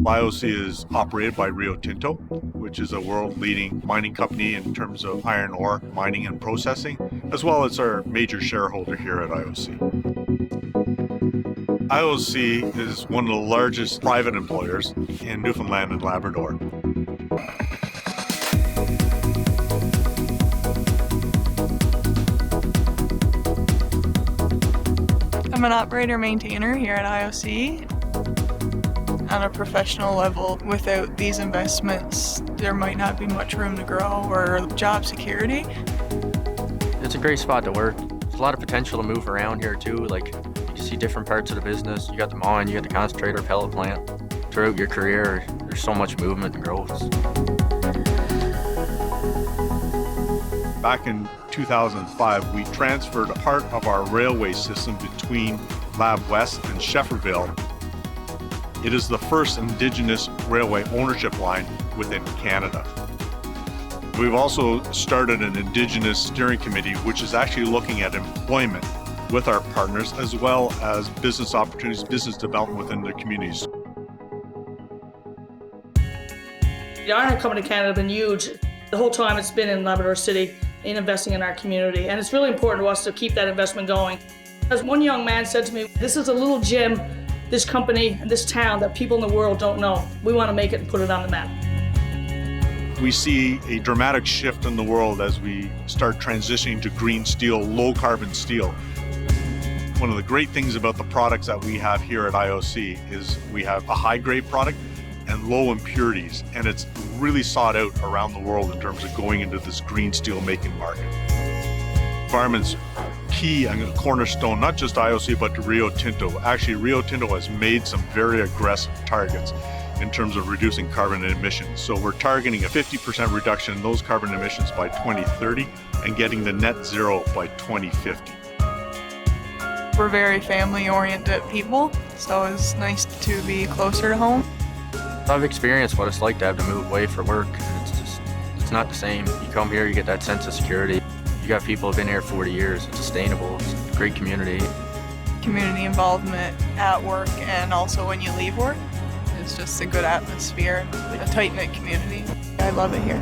IOC is operated by Rio Tinto, which is a world-leading mining company in terms of iron ore mining and processing, as well as our major shareholder here at IOC. IOC is one of the largest private employers in Newfoundland and Labrador. I'm an operator-maintainer here at IOC. On a professional level, without these investments, there might not be much room to grow or job security. It's a great spot to work. There's a lot of potential to move around here too. Like, you can see different parts of the business. You got the mine, you got the concentrator, pellet plant. Throughout your career, there's so much movement and growth. Back in 2005, we transferred a part of our railway system between Lab West and Shefferville. It is the first Indigenous railway ownership line within Canada. We've also started an Indigenous steering committee, which is actually looking at employment with our partners, as well as business opportunities, business development within their communities. The iron ore company in Canada has been huge. The whole time it's been in Labrador City, in investing in our community. And it's really important to us to keep that investment going. As one young man said to me, this is a little gem, this company and this town, that people in the world don't know. We want to make it and put it on the map. We see a dramatic shift in the world as we start transitioning to green steel, low carbon steel. One of the great things about the products that we have here at IOC is we have a high grade product and low impurities, and it's really sought out around the world in terms of going into this green steel making market. Environment's key and a cornerstone, not just IOC, but to Rio Tinto. Actually, Rio Tinto has made some very aggressive targets in terms of reducing carbon emissions. So we're targeting a 50% reduction in those carbon emissions by 2030 and getting to net zero by 2050. We're very family-oriented people, so it's nice to be closer to home. I've experienced what it's like to have to move away for work. It's not the same. You come here, you get that sense of security. You got people who've been here 40 years. It's sustainable. It's a great community. Community involvement at work and also when you leave work. It's just a good atmosphere, a tight-knit community. I love it here.